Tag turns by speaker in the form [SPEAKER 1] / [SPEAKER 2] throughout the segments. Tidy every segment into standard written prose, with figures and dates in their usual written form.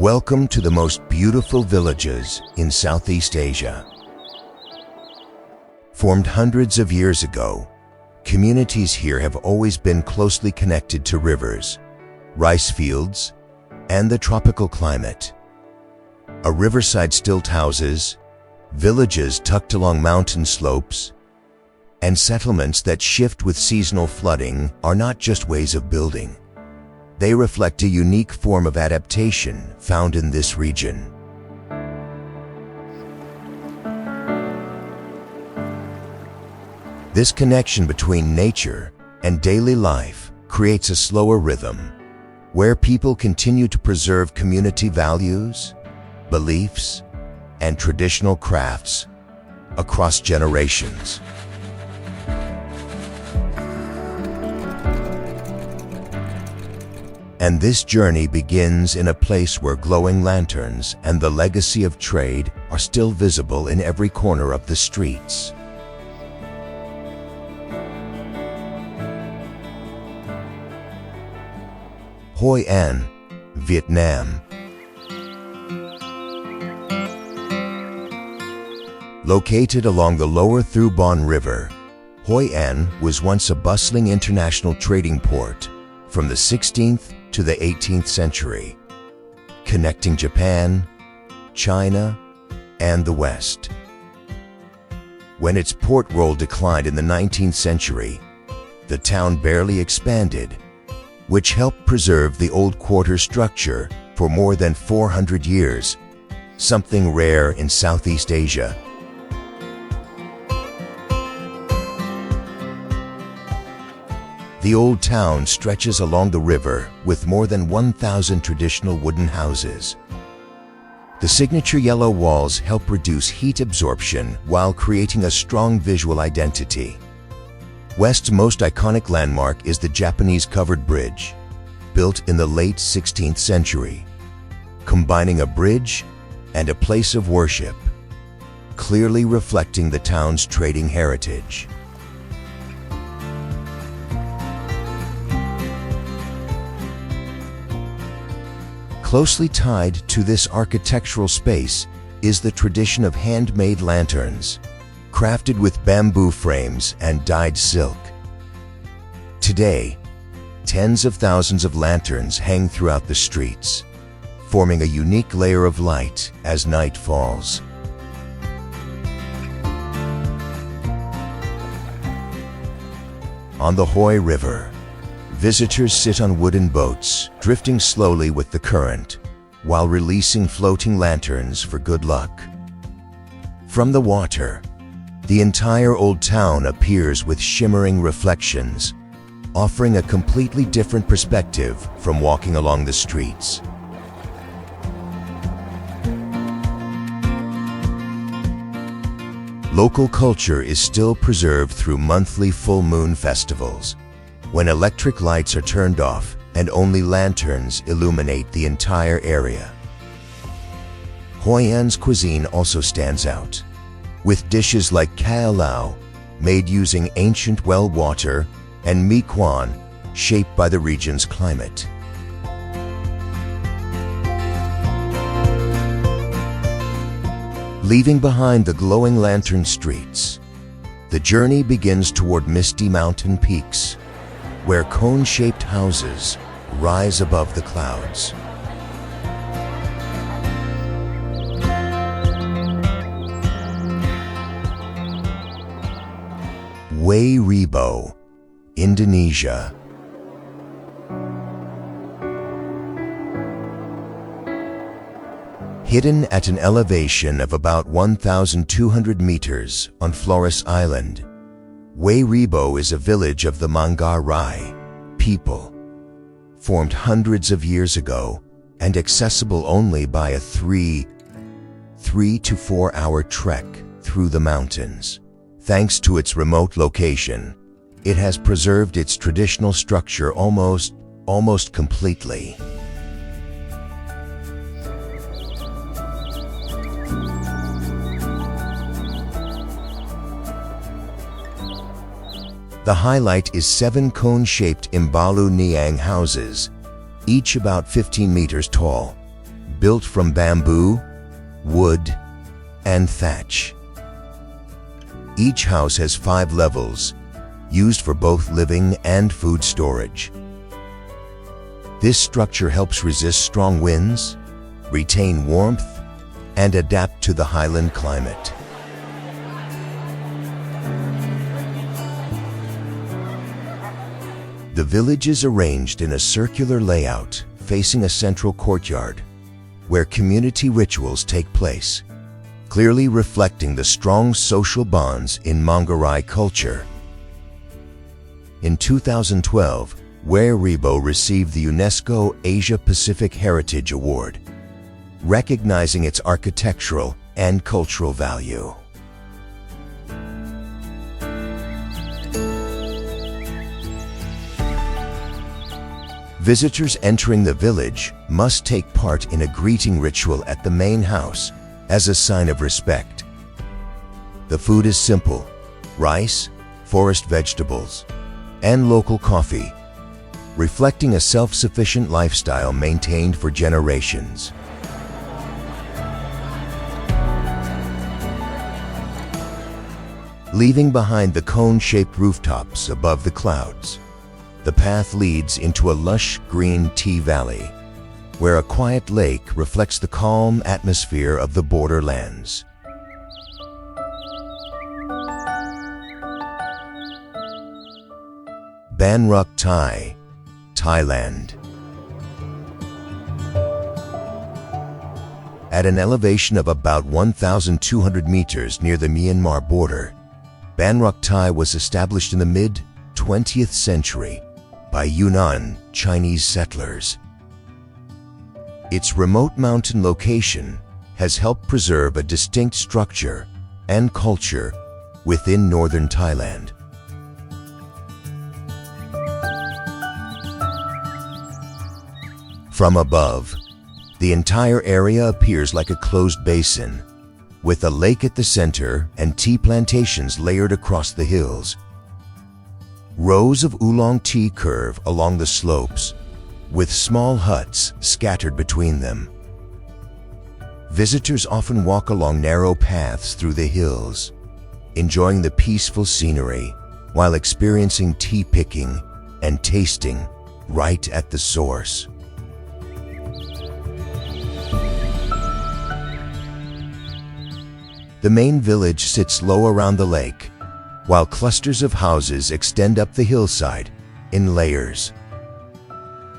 [SPEAKER 1] Welcome to the most beautiful villages in Southeast Asia. Formed hundreds of years ago, communities here have always been closely connected to rivers, rice fields, and the tropical climate. A riverside stilt houses, villages tucked along mountain slopes, and settlements that shift with seasonal flooding are not just ways of building. They reflect a unique form of adaptation found in this region. This connection between nature and daily life creates a slower rhythm, where people continue to preserve community values, beliefs, and traditional crafts across generations. And this journey begins in a place where glowing lanterns and the legacy of trade are still visible in every corner of the streets. Hoi An, Viet Nam. Located along the lower Thu Bon River, Hoi An was once a bustling international trading port from the 16th to the 18th century, connecting Japan, China, and the West. When its port role declined in the 19th century, the town barely expanded, which helped preserve the old quarter structure for more than 400 years, something rare in Southeast Asia. The old town stretches along the river with more than 1,000 traditional wooden houses. The signature yellow walls help reduce heat absorption while creating a strong visual identity. West's most iconic landmark is the Japanese covered bridge, built in the late 16th century, combining a bridge and a place of worship, clearly reflecting the town's trading heritage. Closely tied to this architectural space is the tradition of handmade lanterns, crafted with bamboo frames and dyed silk. Today, tens of thousands of lanterns hang throughout the streets, forming a unique layer of light as night falls. On the Hoi River, visitors sit on wooden boats, drifting slowly with the current, while releasing floating lanterns for good luck. From the water, the entire old town appears with shimmering reflections, offering a completely different perspective from walking along the streets. Local culture is still preserved through monthly full moon festivals, when electric lights are turned off and only lanterns illuminate the entire area. Hoi An's cuisine also stands out, with dishes like Cao Lao, made using ancient well water, and Mi Quan, shaped by the region's climate. Leaving behind the glowing lantern streets, the journey begins toward misty mountain peaks, where cone-shaped houses rise above the clouds. Wae Rebo, Indonesia. Hidden at an elevation of about 1,200 meters on Flores Island, Wae Rebo is a village of the Banaue Rice people, formed hundreds of years ago and accessible only by a 3 to 4 hour trek through the mountains. Thanks to its remote location, it has preserved its traditional structure almost completely. The highlight is 7 cone-shaped Imbalu Niang houses, each about 15 meters tall, built from bamboo, wood, and thatch. Each house has 5 levels, used for both living and food storage. This structure helps resist strong winds, retain warmth, and adapt to the highland climate. The village is arranged in a circular layout facing a central courtyard, where community rituals take place, clearly reflecting the strong social bonds in Manggarai culture. In 2012, Wae Rebo received the UNESCO Asia-Pacific Heritage Award, recognizing its architectural and cultural value. Visitors entering the village must take part in a greeting ritual at the main house as a sign of respect. The food is simple: rice, forest vegetables, and local coffee, reflecting a self-sufficient lifestyle maintained for generations. Leaving behind the cone-shaped rooftops above the clouds, the path leads into a lush green tea valley, where a quiet lake reflects the calm atmosphere of the borderlands. Rak Thai, Thailand. At an elevation of about 1,200 meters near the Myanmar border, Rak Thai was established in the mid-20th century by Yunnan Chinese settlers. Its remote mountain location has helped preserve a distinct structure and culture within northern Thailand. From above, the entire area appears like a closed basin, with a lake at the center and tea plantations layered across the hills. Rows of oolong tea curve along the slopes, with small huts scattered between them. Visitors often walk along narrow paths through the hills, enjoying the peaceful scenery while experiencing tea picking and tasting right at the source. The main village sits low around the lake, while clusters of houses extend up the hillside in layers.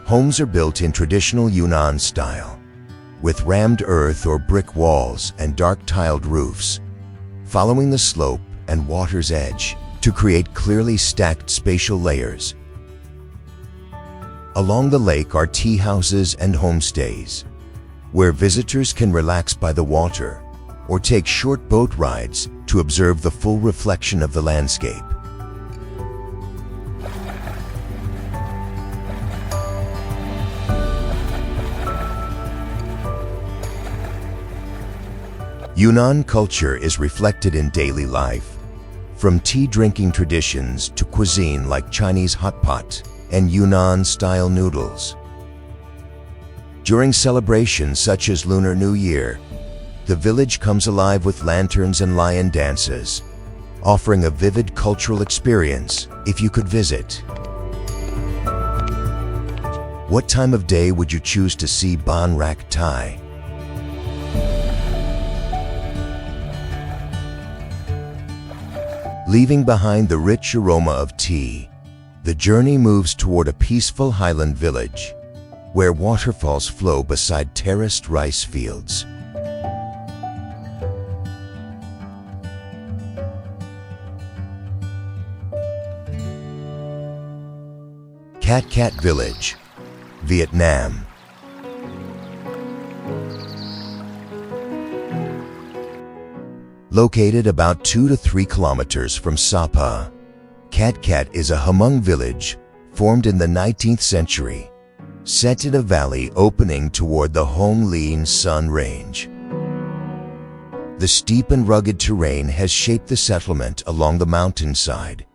[SPEAKER 1] Homes are built in traditional Yunnan style, with rammed earth or brick walls and dark tiled roofs, following the slope and water's edge to create clearly stacked spatial layers. Along the lake are tea houses and homestays, where visitors can relax by the water or take short boat rides to observe the full reflection of the landscape. Yunnan culture is reflected in daily life, from tea-drinking traditions to cuisine like Chinese hot pot and Yunnan-style noodles. During celebrations such as Lunar New Year, the village comes alive with lanterns and lion dances, offering a vivid cultural experience if you could visit. What time of day would you choose to see Rak Thai? Leaving behind the rich aroma of tea, the journey moves toward a peaceful highland village, where waterfalls flow beside terraced rice fields. Cat Village, Viet Nam. Located about 2 to 3 kilometers from Sapa, Cat is a Hmong village formed in the 19th century, set in a valley opening toward the Hong Lean Sun Range. The steep and rugged terrain has shaped the settlement along the mountainside,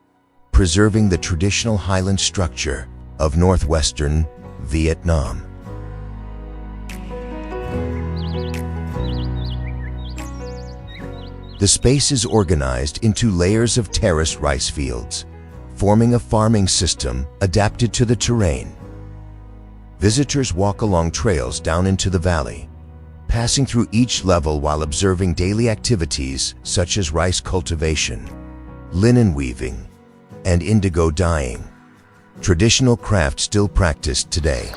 [SPEAKER 1] preserving the traditional highland structure of northwestern Viet Nam. The space is organized into layers of terraced rice fields, forming a farming system adapted to the terrain. Visitors walk along trails down into the valley, passing through each level while observing daily activities such as rice cultivation, linen weaving, and indigo dyeing, traditional craft still practiced today.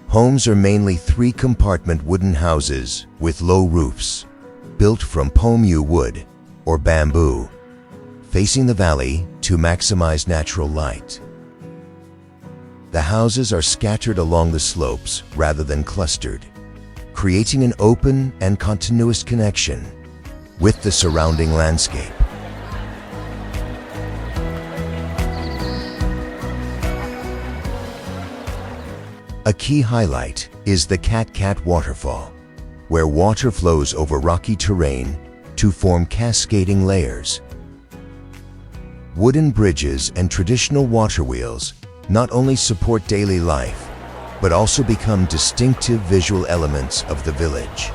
[SPEAKER 1] Homes are mainly three-compartment wooden houses with low roofs, built from pomu wood or bamboo, facing the valley to maximize natural light. The houses are scattered along the slopes rather than clustered, creating an open and continuous connection with the surrounding landscape. A key highlight is the Cat Waterfall, where water flows over rocky terrain to form cascading layers. Wooden bridges and traditional water wheels not only support daily life, but also become distinctive visual elements of the village.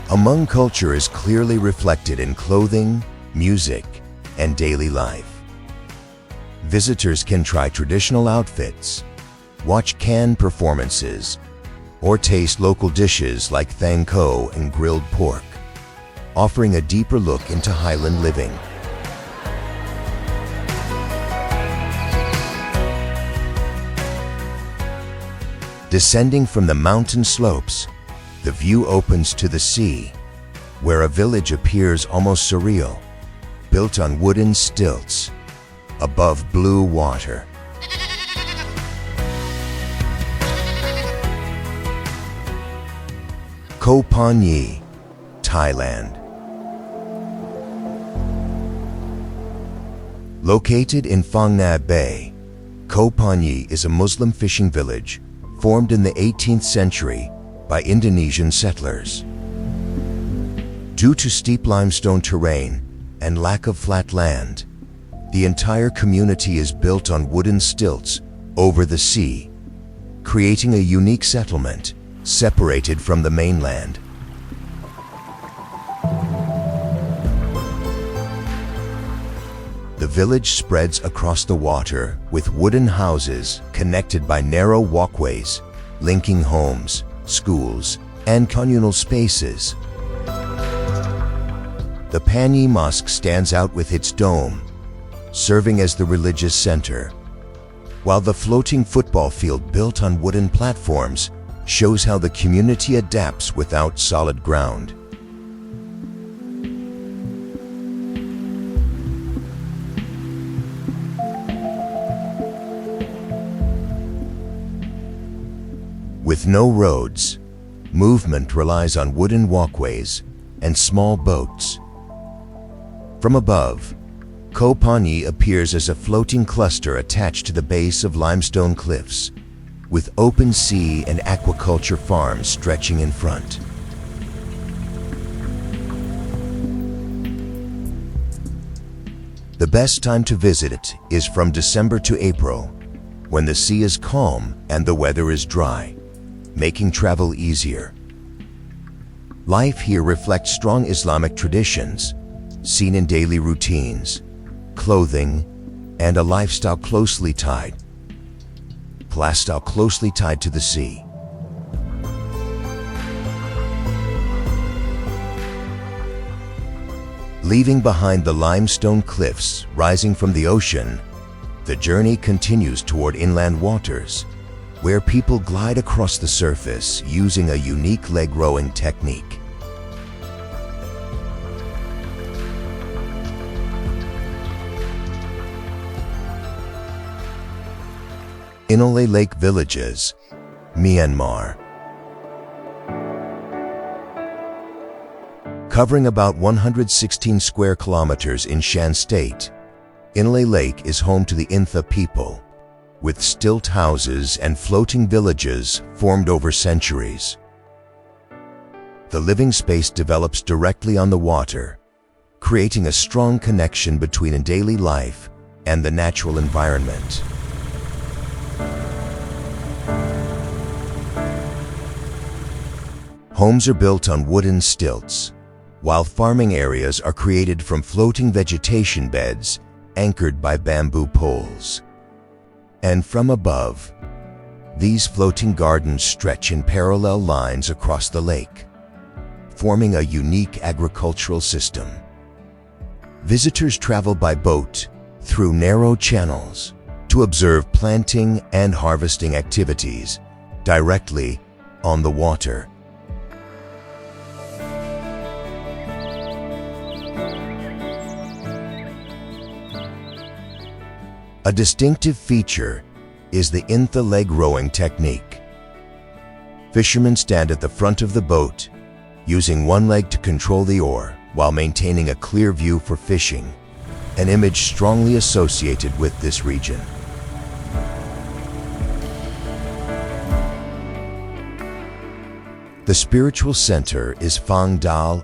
[SPEAKER 1] Hmong culture is clearly reflected in clothing, music, and daily life. Visitors can try traditional outfits, watch can performances, or taste local dishes like thang ko and grilled pork, offering a deeper look into Highland living. Descending from the mountain slopes, the view opens to the sea, where a village appears almost surreal, built on wooden stilts above blue water. Koh Panyi, Thailand. Located in Phang Nga Bay, Koh Panyi is a Muslim fishing village formed in the 18th century by Indonesian settlers. Due to steep limestone terrain and lack of flat land, the entire community is built on wooden stilts over the sea, creating a unique settlement separated from the mainland. The village spreads across the water with wooden houses connected by narrow walkways, linking homes, schools, and communal spaces. The Panyi Mosque stands out with its dome, serving as the religious center, while the floating football field built on wooden platforms shows how the community adapts without solid ground. With no roads, movement relies on wooden walkways and small boats. From above, Koh Panyi appears as a floating cluster attached to the base of limestone cliffs, with open sea and aquaculture farms stretching in front. The best time to visit it is from December to April, when the sea is calm and the weather is dry, making travel easier. Life here reflects strong Islamic traditions, seen in daily routines, clothing, and a lifestyle closely tied to the sea. Leaving behind the limestone cliffs rising from the ocean, the journey continues toward inland waters, where people glide across the surface using a unique leg rowing technique. Inle Lake Villages, Myanmar. Covering about 116 square kilometers in Shan State, Inle Lake is home to the Intha people, with stilt houses and floating villages formed over centuries. The living space develops directly on the water, creating a strong connection between daily life and the natural environment. Homes are built on wooden stilts, while farming areas are created from floating vegetation beds anchored by bamboo poles. And from above, these floating gardens stretch in parallel lines across the lake, forming a unique agricultural system. Visitors travel by boat through narrow channels to observe planting and harvesting activities directly on the water. A distinctive feature is the Inle Lake rowing technique. Fishermen stand at the front of the boat, using one leg to control the oar while maintaining a clear view for fishing, an image strongly associated with this region. The spiritual center is Phang Dao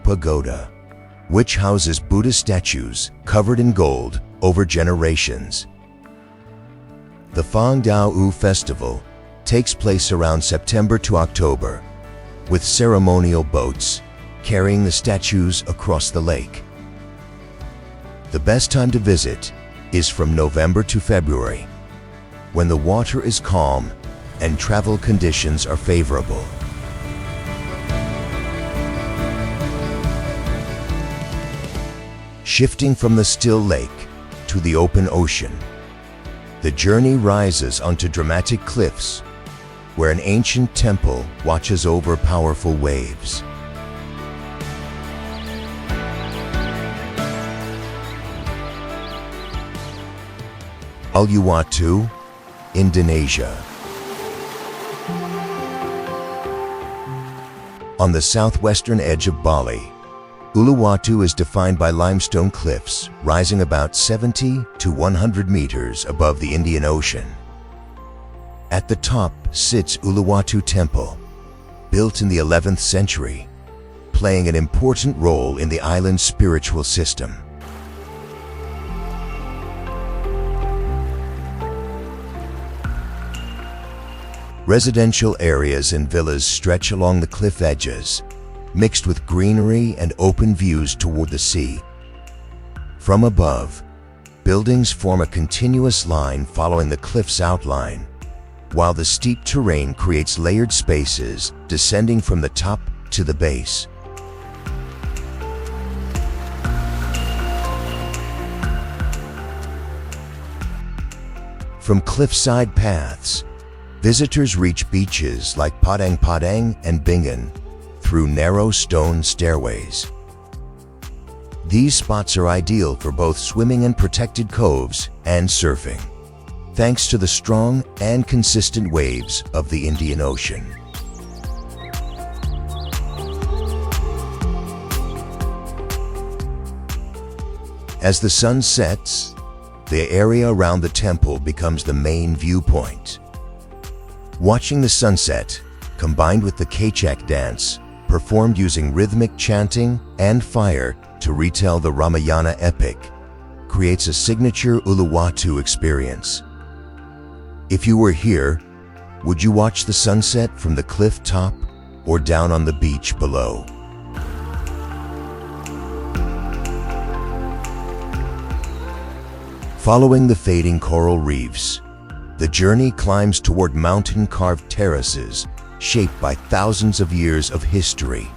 [SPEAKER 1] Pagoda, which houses Buddhist statues covered in gold over generations. The Phang Dao Festival takes place around September to October, with ceremonial boats carrying the statues across the lake. The best time to visit is from November to February, when the water is calm and travel conditions are favorable. Shifting from the still lake to the open ocean, the journey rises onto dramatic cliffs where an ancient temple watches over powerful waves. Uluwatu, Indonesia. On the southwestern edge of Bali, Uluwatu is defined by limestone cliffs rising about 70 to 100 meters above the Indian Ocean. At the top sits Uluwatu Temple, built in the 11th century, playing an important role in the island's spiritual system. Residential areas and villas stretch along the cliff edges, mixed with greenery and open views toward the sea. From above, buildings form a continuous line following the cliff's outline, while the steep terrain creates layered spaces descending from the top to the base. From cliffside paths, visitors reach beaches like Padang Padang and Bingan through narrow stone stairways. These spots are ideal for both swimming in protected coves and surfing, thanks to the strong and consistent waves of the Indian Ocean. As the sun sets, the area around the temple becomes the main viewpoint. Watching the sunset, combined with the Kachak dance, performed using rhythmic chanting and fire to retell the Ramayana epic, creates a signature Uluwatu experience. If you were here, would you watch the sunset from the cliff top or down on the beach below? Following the fading coral reefs, the journey climbs toward mountain-carved terraces shaped by thousands of years of history.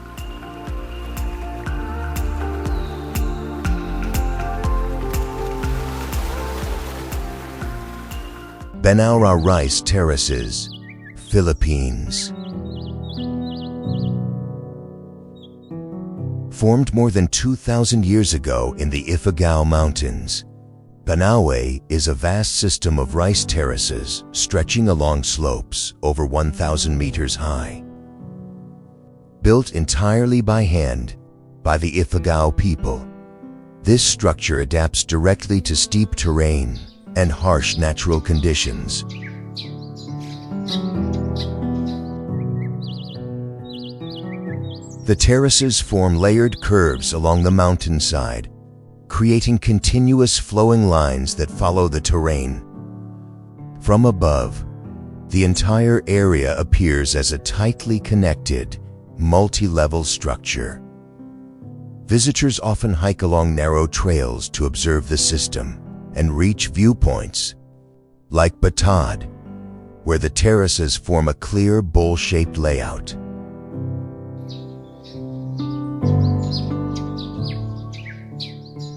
[SPEAKER 1] Banaue Rice Terraces, Philippines. Formed more than 2,000 years ago in the Ifugao Mountains, Banaue is a vast system of rice terraces stretching along slopes over 1,000 meters high. Built entirely by hand by the Ifugao people, this structure adapts directly to steep terrain and harsh natural conditions. The terraces form layered curves along the mountainside, creating continuous flowing lines that follow the terrain. From above, the entire area appears as a tightly connected, multi-level structure. Visitors often hike along narrow trails to observe the system and reach viewpoints, like Batad, where the terraces form a clear bowl-shaped layout.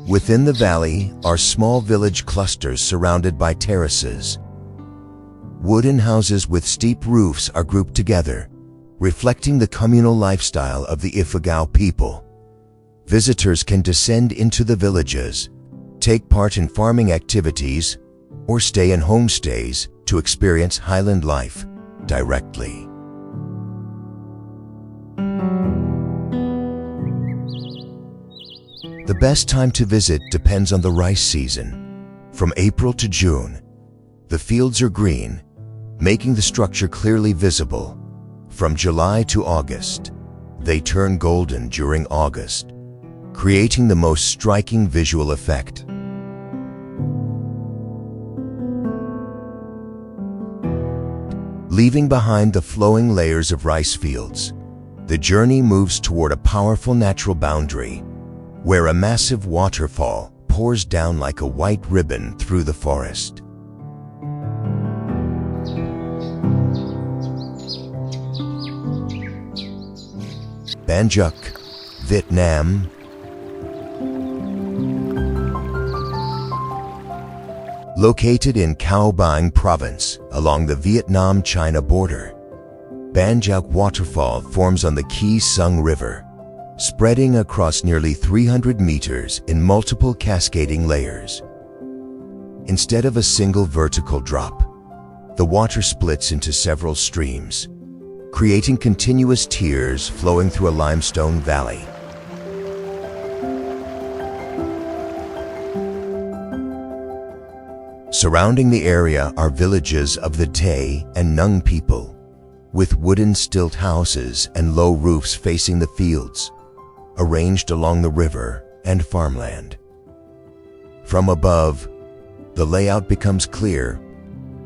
[SPEAKER 1] Within the valley are small village clusters surrounded by terraces. Wooden houses with steep roofs are grouped together, reflecting the communal lifestyle of the Ifugao people. Visitors can descend into the villages, take part in farming activities, or stay in homestays to experience highland life directly. The best time to visit depends on the rice season. From April to June, the fields are green, making the structure clearly visible. From July to August, they turn golden during August, creating the most striking visual effect. Leaving behind the flowing layers of rice fields, the journey moves toward a powerful natural boundary, where a massive waterfall pours down like a white ribbon through the forest. Baan Jabo, Viet Nam. Located in Koh Panyi province along the Vietnam-China border, Baan Jabo waterfall forms on the Khe Sung River, spreading across nearly 300 meters in multiple cascading layers. Instead of a single vertical drop, the water splits into several streams, creating continuous tiers flowing through a limestone valley. Surrounding the area are villages of the Tay and Nung people, with wooden stilt houses and low roofs facing the fields, arranged along the river and farmland. From above, the layout becomes clear: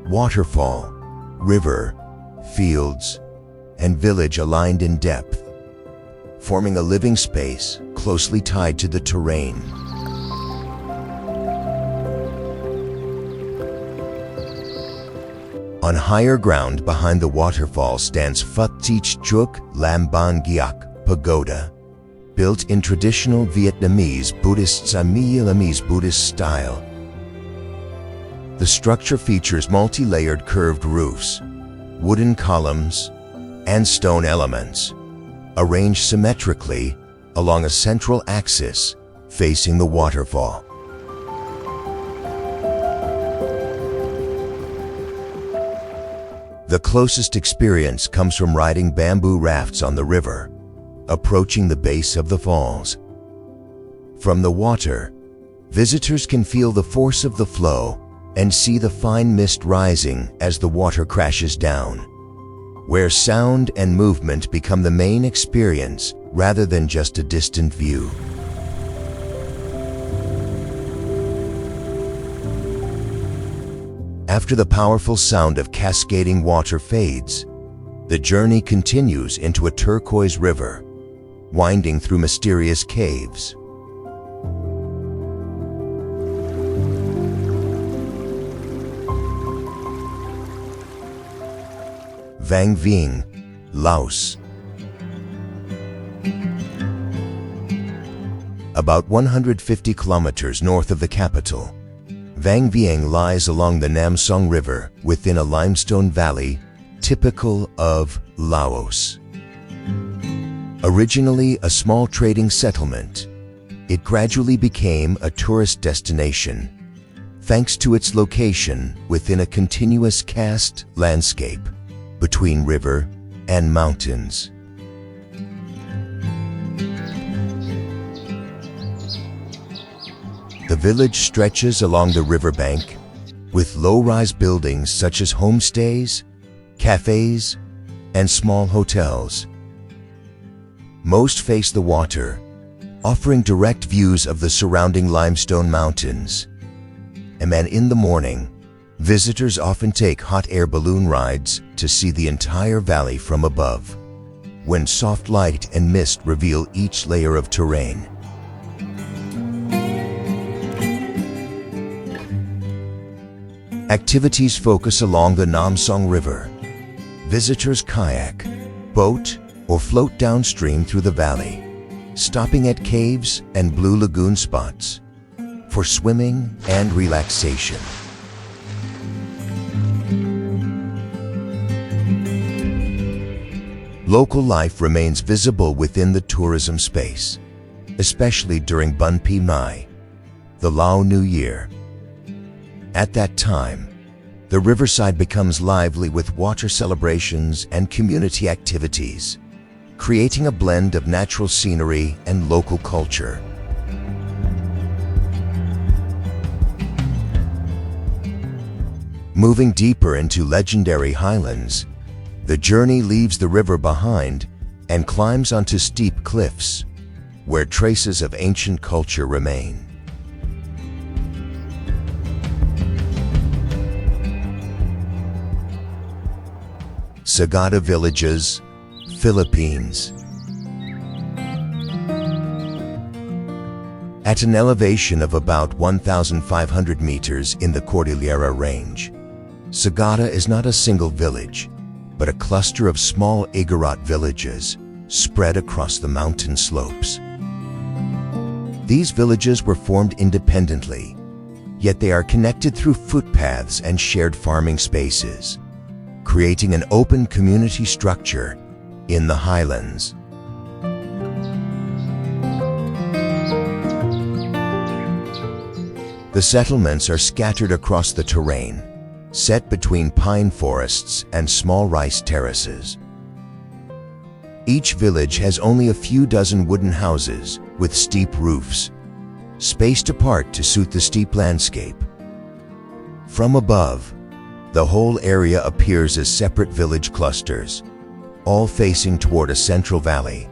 [SPEAKER 1] waterfall, river, fields, and village aligned in depth, forming a living space closely tied to the terrain. On higher ground behind the waterfall stands Phut Thich Chuk Lam Ban Gioc Pagoda, built in traditional Vietnamese Buddhist style. The structure features multi-layered curved roofs, wooden columns, and stone elements, arranged symmetrically along a central axis facing the waterfall. The closest experience comes from riding bamboo rafts on the river, approaching the base of the falls. From the water, visitors can feel the force of the flow and see the fine mist rising as the water crashes down, where sound and movement become the main experience rather than just a distant view. After the powerful sound of cascading water fades, the journey continues into a turquoise river, winding through mysterious caves. Vang Vieng, Laos. About 150 kilometers north of the capital, Vang Vieng lies along the Nam Song River within a limestone valley typical of Laos. Originally a small trading settlement, it gradually became a tourist destination thanks to its location within a continuous karst landscape between river and mountains. The village stretches along the riverbank with low-rise buildings such as homestays, cafes, and small hotels. Most face the water, offering direct views of the surrounding limestone mountains. And in the morning, visitors often take hot air balloon rides to see the entire valley from above, when soft light and mist reveal each layer of terrain. Activities focus along the Nam Song River. Visitors kayak, boat, or float downstream through the valley, stopping at caves and blue lagoon spots for swimming and relaxation. Local life remains visible within the tourism space, especially during Bun Pi Mai, the Lao New Year. At that time, the riverside becomes lively with water celebrations and community activities, creating a blend of natural scenery and local culture. Moving deeper into legendary highlands, the journey leaves the river behind and climbs onto steep cliffs, where traces of ancient culture remain. Sagada Villages, Philippines. At an elevation of about 1,500 meters in the Cordillera Range, Sagada is not a single village, but a cluster of small Igorot villages spread across the mountain slopes. These villages were formed independently, yet they are connected through footpaths and shared farming spaces, creating an open community structure in the highlands. The settlements are scattered across the terrain, set between pine forests and small rice terraces. Each village has only a few dozen wooden houses with steep roofs, spaced apart to suit the steep landscape. From above, the whole area appears as separate village clusters, all facing toward a central valley,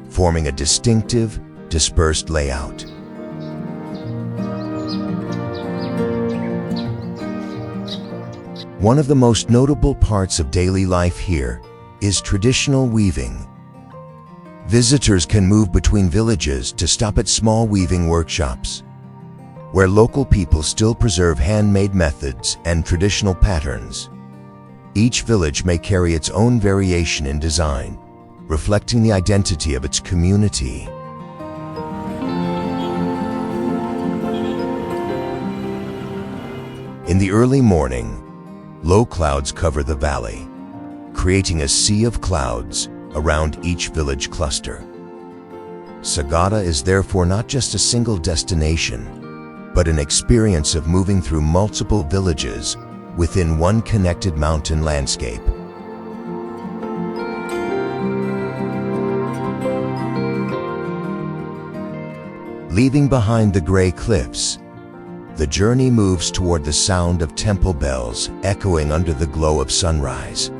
[SPEAKER 1] forming a distinctive, dispersed layout. One of the most notable parts of daily life here is traditional weaving. Visitors can move between villages to stop at small weaving workshops, where local people still preserve handmade methods and traditional patterns. Each village may carry its own variation in design, reflecting the identity of its community. In the early morning, low clouds cover the valley, creating a sea of clouds around each village cluster. Sagada is therefore not just a single destination, but an experience of moving through multiple villages within one connected mountain landscape. Leaving behind the gray cliffs, the journey moves toward the sound of temple bells echoing under the glow of sunrise.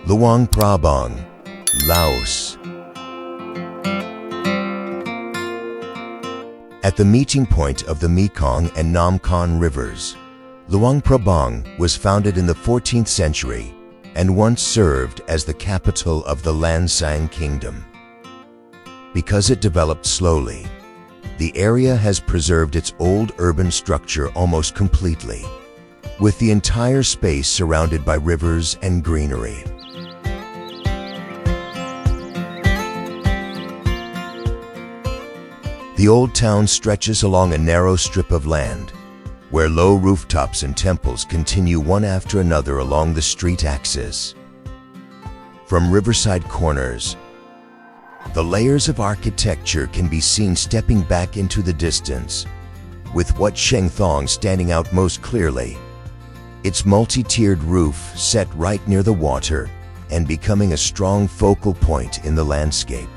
[SPEAKER 1] Luang Prabang, Laos. At the meeting point of the Mekong and Nam Khan rivers, Luang Prabang was founded in the 14th century and once served as the capital of the Lan Sang Kingdom. Because it developed slowly, the area has preserved its old urban structure almost completely, with the entire space surrounded by rivers and greenery. The old town stretches along a narrow strip of land, where low rooftops and temples continue one after another along the street axis. From riverside corners, the layers of architecture can be seen stepping back into the distance, with Wat Sheng Thong standing out most clearly, its multi-tiered roof set right near the water and becoming a strong focal point in the landscape.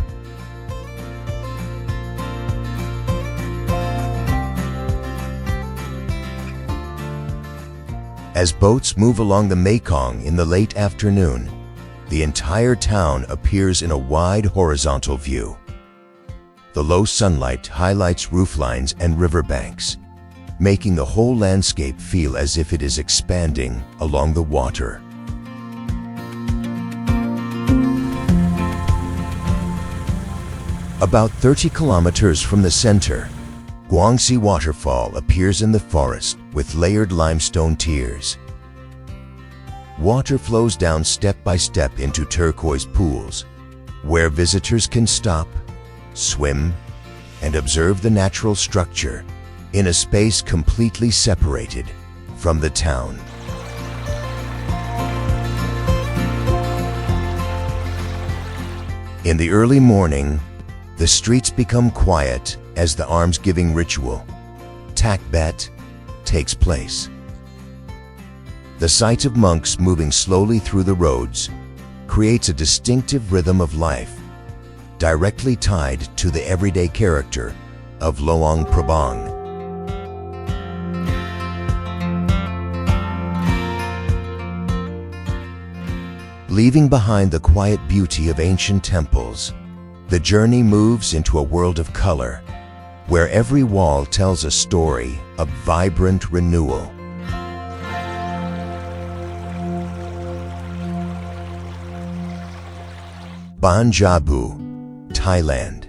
[SPEAKER 1] As boats move along the Mekong in the late afternoon, the entire town appears in a wide horizontal view. The low sunlight highlights rooflines and riverbanks, making the whole landscape feel as if it is expanding along the water. About 30 kilometers from the center, Guangxi Waterfall appears in the forest with layered limestone tiers. Water flows down step by step into turquoise pools, where visitors can stop, swim, and observe the natural structure in a space completely separated from the town. In the early morning, the streets become quiet as the alms-giving ritual, takbet, takes place. The sight of monks moving slowly through the roads creates a distinctive rhythm of life, directly tied to the everyday character of Luang Prabang. Leaving behind the quiet beauty of ancient temples, the journey moves into a world of color, where every wall tells a story of vibrant renewal. Baan Jabo, Thailand.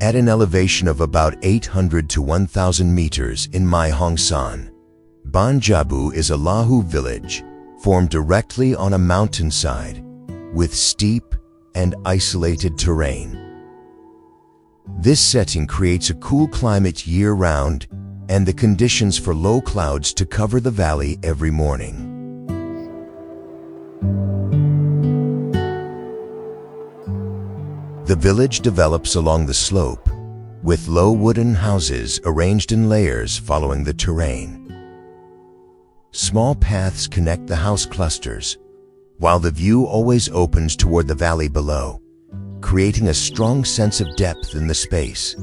[SPEAKER 1] At an elevation of about 800 to 1,000 meters in Mae Hong Son, Baan Jabo is a Lahu village formed directly on a mountainside with steep and isolated terrain. This setting creates a cool climate year-round and the conditions for low clouds to cover the valley every morning. The village develops along the slope, with low wooden houses arranged in layers following the terrain. Small paths connect the house clusters, while the view always opens toward the valley below, creating a strong sense of depth in the space.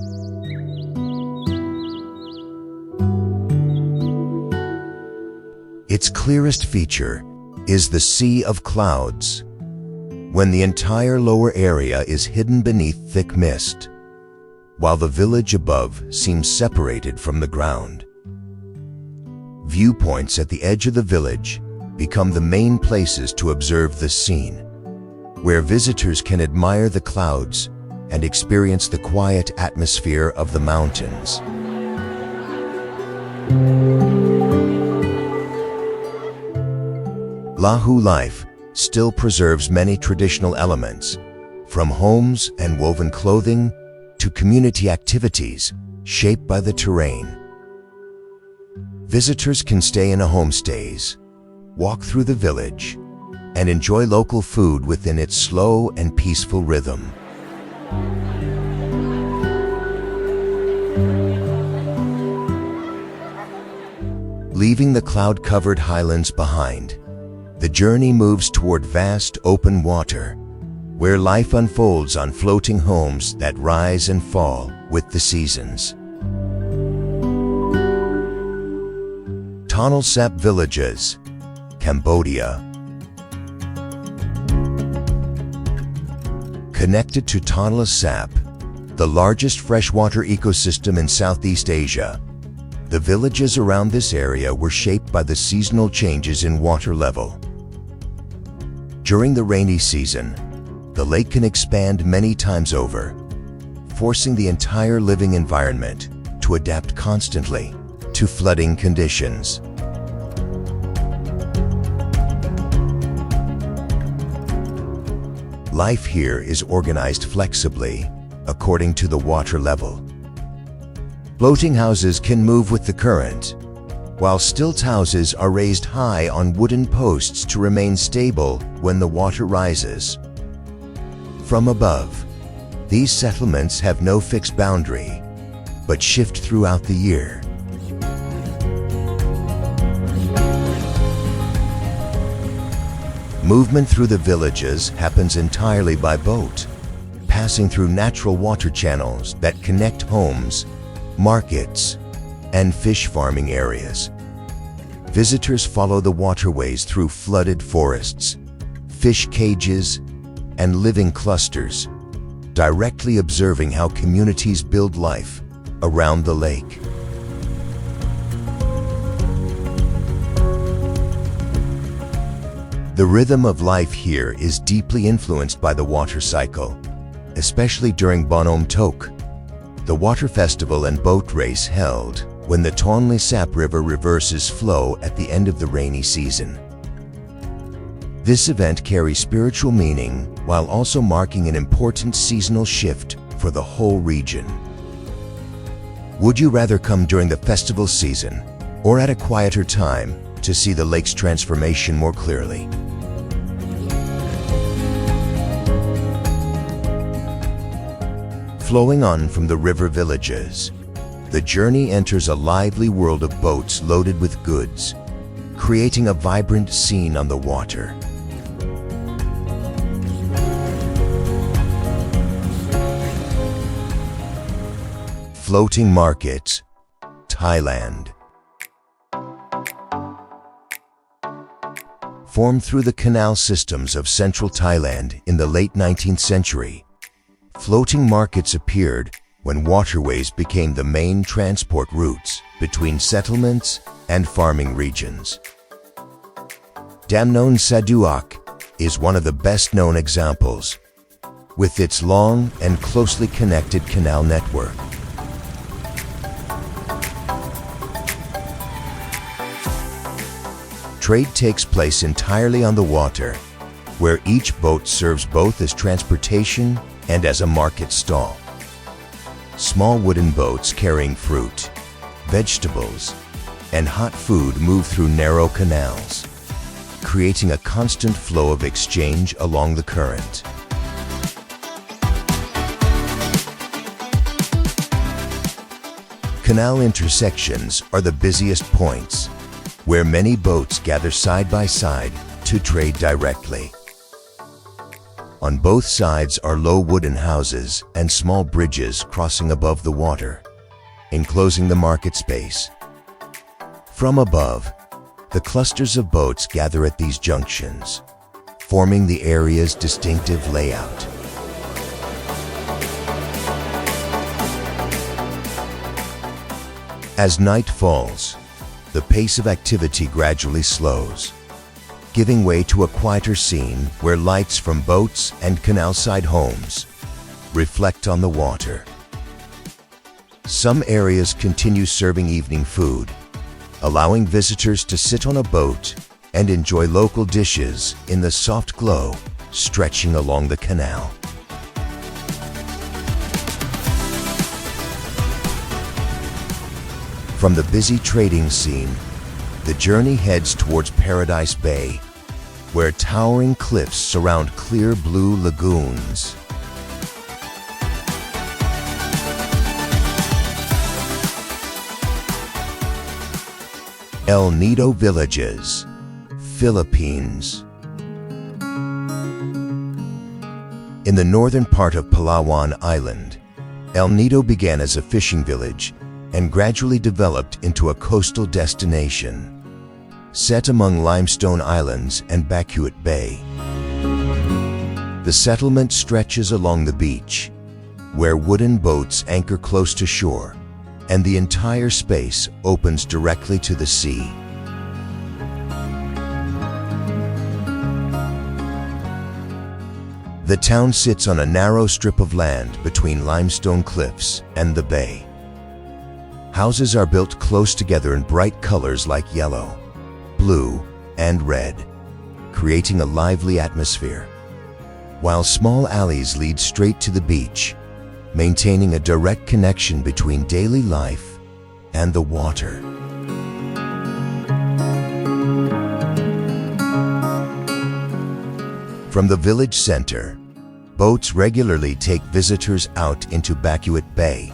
[SPEAKER 1] Its clearest feature is the sea of clouds, when the entire lower area is hidden beneath thick mist, while the village above seems separated from the ground. Viewpoints at the edge of the village become the main places to observe the scene, where visitors can admire the clouds and experience the quiet atmosphere of the mountains. Lahu life still preserves many traditional elements, from homes and woven clothing to community activities shaped by the terrain. Visitors can stay in homestays, walk through the village, and enjoy local food within its slow and peaceful rhythm. Leaving the cloud-covered highlands behind, the journey moves toward vast open water, where life unfolds on floating homes that rise and fall with the seasons. Tonle Sap Villages, Cambodia. Connected to Tonle Sap, the largest freshwater ecosystem in Southeast Asia, the villages around this area were shaped by the seasonal changes in water level. During the rainy season, the lake can expand many times over, forcing the entire living environment to adapt constantly to flooding conditions. Life here is organized flexibly according to the water level. Floating houses can move with the current, while stilt houses are raised high on wooden posts to remain stable when the water rises. From above, these settlements have no fixed boundary, but shift throughout the year. Movement through the villages happens entirely by boat, passing through natural water channels that connect homes, markets, and fish farming areas. Visitors follow the waterways through flooded forests, fish cages, and living clusters, directly observing how communities build life around the lake. The rhythm of life here is deeply influenced by the water cycle, especially during Bonhomme Tok, the water festival and boat race held when the Tonle Sap River reverses flow at the end of the rainy season. This event carries spiritual meaning while also marking an important seasonal shift for the whole region. Would you rather come during the festival season or at a quieter time to see the lake's transformation more clearly? Flowing on from the river villages, the journey enters a lively world of boats loaded with goods, creating a vibrant scene on the water. Floating markets, Thailand. Formed through the canal systems of central Thailand in the late 19th century, floating markets appeared when waterways became the main transport routes between settlements and farming regions. Damnon Saduak is one of the best-known examples, with its long and closely connected canal network. Trade takes place entirely on the water, where each boat serves both as transportation and as a market stall. Small wooden boats carrying fruit, vegetables, and hot food move through narrow canals, creating a constant flow of exchange along the current. Canal intersections are the busiest points, where many boats gather side by side to trade directly. On both sides are low wooden houses and small bridges crossing above the water, enclosing the market space. From above, the clusters of boats gather at these junctions, forming the area's distinctive layout. As night falls, the pace of activity gradually slows, giving way to a quieter scene where lights from boats and canal-side homes reflect on the water. Some areas continue serving evening food, allowing visitors to sit on a boat and enjoy local dishes in the soft glow stretching along the canal. From the busy trading scene, the journey heads towards Paradise Bay, where towering cliffs surround clear blue lagoons. El Nido Villages, Philippines. In the northern part of Palawan Island, El Nido began as a fishing village and gradually developed into a coastal destination, set among limestone islands and Bacuit Bay. The settlement stretches along the beach, where wooden boats anchor close to shore, and the entire space opens directly to the sea. The town sits on a narrow strip of land between limestone cliffs and the bay. Houses are built close together in bright colors like yellow, blue, and red, creating a lively atmosphere, while small alleys lead straight to the beach, maintaining a direct connection between daily life and the water. From the village center, boats regularly take visitors out into Bacuit Bay.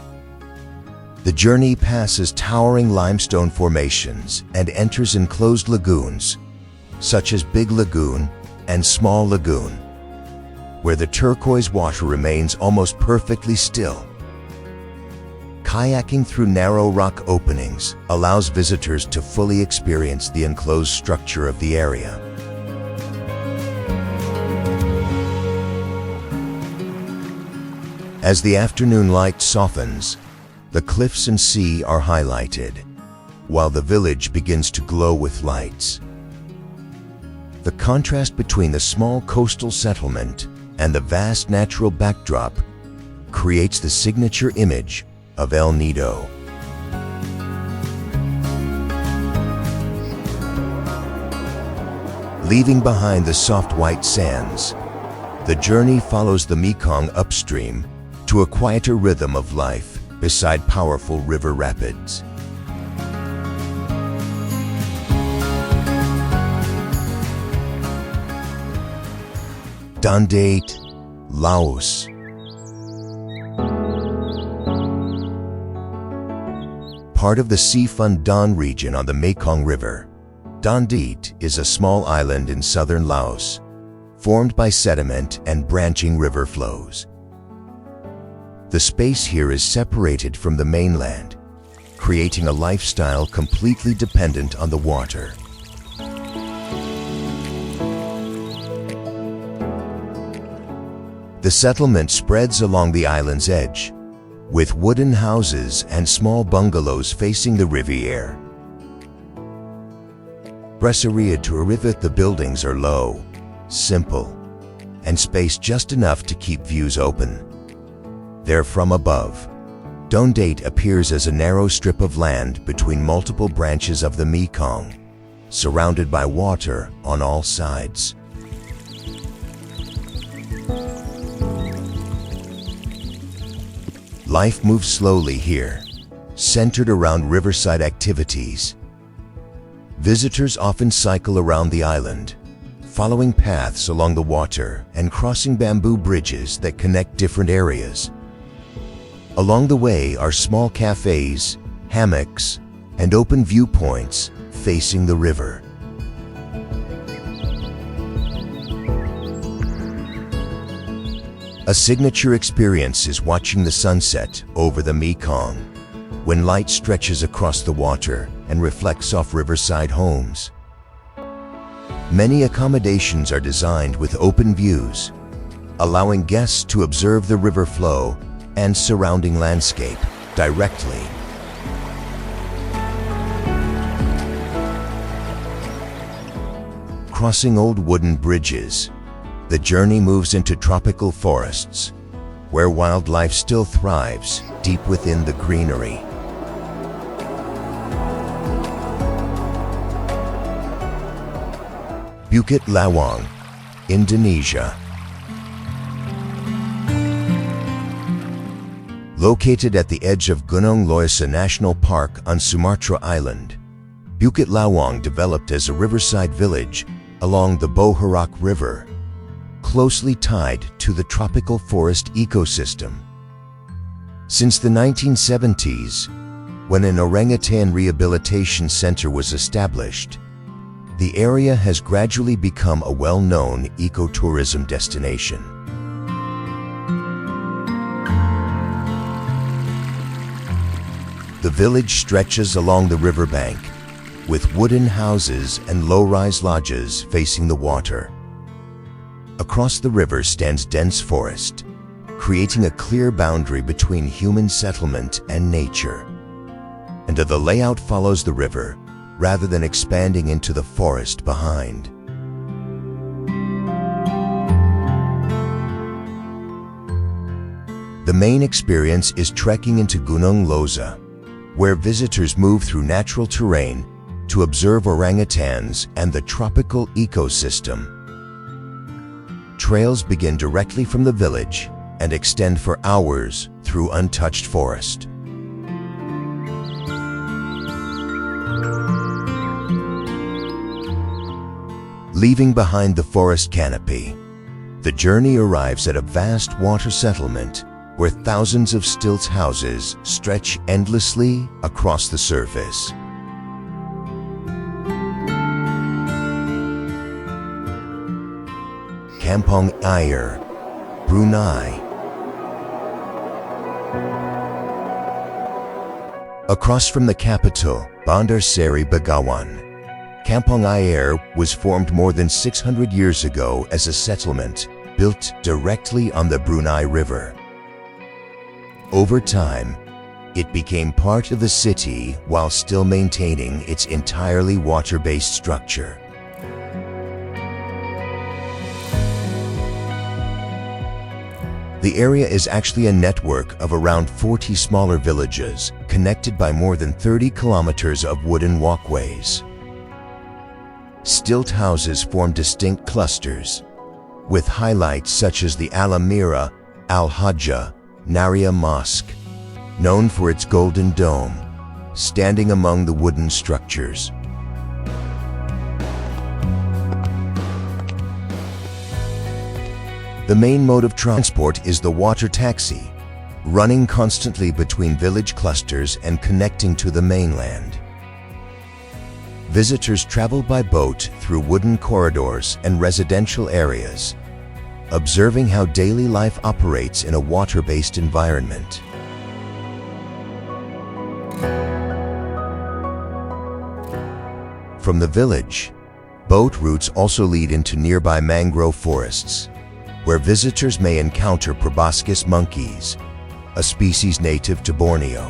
[SPEAKER 1] The journey passes towering limestone formations and enters enclosed lagoons, such as Big Lagoon and Small Lagoon, where the turquoise water remains almost perfectly still. Kayaking through narrow rock openings allows visitors to fully experience the enclosed structure of the area. As the afternoon light softens, the cliffs and sea are highlighted, while the village begins to glow with lights. The contrast between the small coastal settlement and the vast natural backdrop creates the signature image of El Nido. Leaving behind the soft white sands, the journey follows the Mekong upstream to a quieter rhythm of life beside powerful river rapids. Dandate, Laos. Part of the Sifun Dan region on the Mekong River, Dandate is a small island in southern Laos, formed by sediment and branching river flows. The space here is separated from the mainland, creating a lifestyle completely dependent on the water. The settlement spreads along the island's edge, with wooden houses and small bungalows facing the riviere. Brasserie to arrive, the buildings are low, simple, and spaced just enough to keep views open. There from above, Dandate appears as a narrow strip of land between multiple branches of the Mekong, surrounded by water on all sides. Life moves slowly here, centered around riverside activities. Visitors often cycle around the island, following paths along the water and crossing bamboo bridges that connect different areas. Along the way are small cafes, hammocks, and open viewpoints facing the river. A signature experience is watching the sunset over the Mekong, when light stretches across the water and reflects off riverside homes. Many accommodations are designed with open views, allowing guests to observe the river flow and surrounding landscape directly. Crossing old wooden bridges, the journey moves into tropical forests, where wildlife still thrives deep within the greenery. Bukit Lawang, Indonesia. Located at the edge of Gunung Leuser National Park on Sumatra Island, Bukit Lawang developed as a riverside village along the Boharak River, closely tied to the tropical forest ecosystem. Since the 1970s, when an orangutan rehabilitation center was established, the area has gradually become a well-known ecotourism destination. The village stretches along the riverbank, with wooden houses and low-rise lodges facing the water. Across the river stands dense forest, creating a clear boundary between human settlement and nature. And the layout follows the river, rather than expanding into the forest behind. The main experience is trekking into Gunung Leuser, where visitors move through natural terrain to observe orangutans and the tropical ecosystem. Trails begin directly from the village and extend for hours through untouched forest. Leaving behind the forest canopy, the journey arrives at a vast water settlement where thousands of stilt houses stretch endlessly across the surface. Kampong Ayer, Brunei. Across from the capital, Bandar Seri Begawan, Kampong Ayer was formed more than 600 years ago as a settlement built directly on the Brunei River. Over time, it became part of the city while still maintaining its entirely water-based structure. The area is actually a network of around 40 smaller villages connected by more than 30 kilometers of wooden walkways. Stilt houses form distinct clusters, with highlights such as the Al-Amira Al-Hajjah Naria Mosque, known for its golden dome, standing among the wooden structures. The main mode of transport is the water taxi, running constantly between village clusters and connecting to the mainland. Visitors travel by boat through wooden corridors and residential areas, observing how daily life operates in a water-based environment. From the village, boat routes also lead into nearby mangrove forests, where visitors may encounter proboscis monkeys, a species native to Borneo.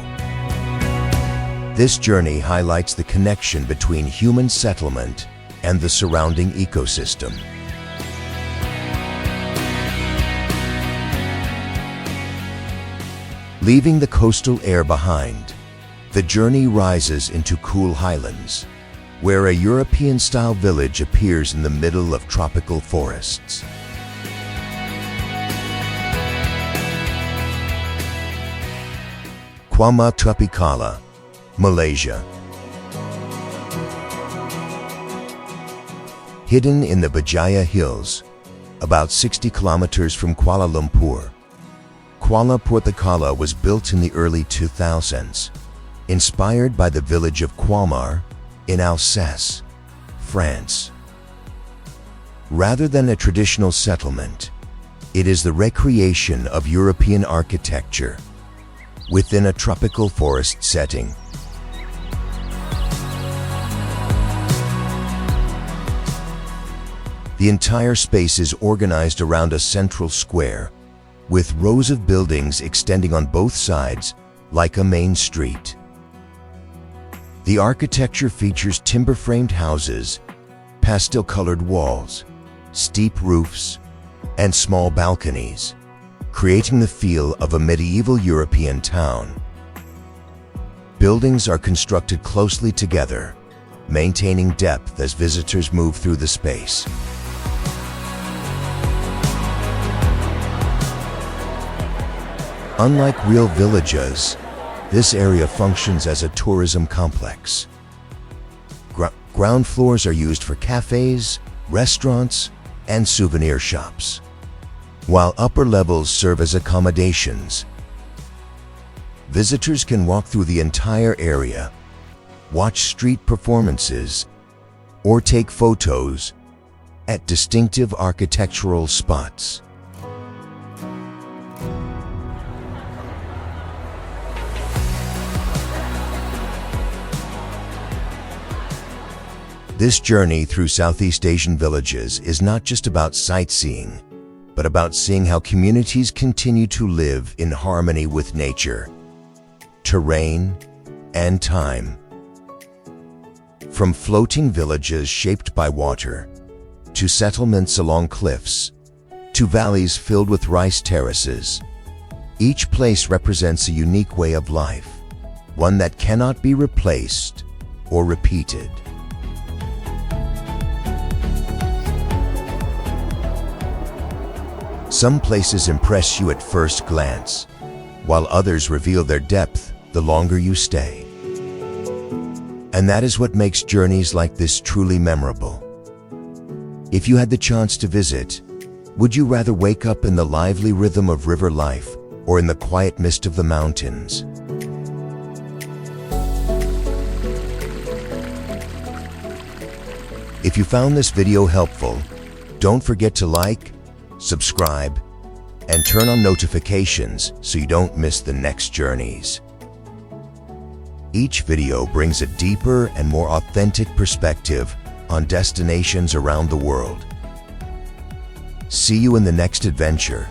[SPEAKER 1] This journey highlights the connection between human settlement and the surrounding ecosystem. Leaving the coastal air behind, the journey rises into cool highlands, where a European-style village appears in the middle of tropical forests. Colmar Tropicale, Malaysia. Hidden in the Bajaya Hills, about 60 kilometers from Kuala Lumpur, Colmar Tropicale was built in the early 2000s, inspired by the village of Colmar in Alsace, France. Rather than a traditional settlement, it is the recreation of European architecture within a tropical forest setting. The entire space is organized around a central square, with rows of buildings extending on both sides like a main street. The architecture features timber-framed houses, pastel-colored walls, steep roofs, and small balconies, creating the feel of a medieval European town. Buildings are constructed closely together, maintaining depth as visitors move through the space. Unlike real villages, this area functions as a tourism complex. Ground floors are used for cafes, restaurants, and souvenir shops, while upper levels serve as accommodations. Visitors can walk through the entire area, watch street performances, or take photos at distinctive architectural spots. This journey through Southeast Asian villages is not just about sightseeing, but about seeing how communities continue to live in harmony with nature, terrain, and time. From floating villages shaped by water, to settlements along cliffs, to valleys filled with rice terraces, each place represents a unique way of life, one that cannot be replaced or repeated. Some places impress you at first glance, while others reveal their depth the longer you stay. And that is what makes journeys like this truly memorable. If you had the chance to visit, would you rather wake up in the lively rhythm of river life or in the quiet mist of the mountains? If you found this video helpful, don't forget to like, subscribe, and turn on notifications so you don't miss the next journeys. Each video brings a deeper and more authentic perspective on destinations around the world. See you in the next adventure.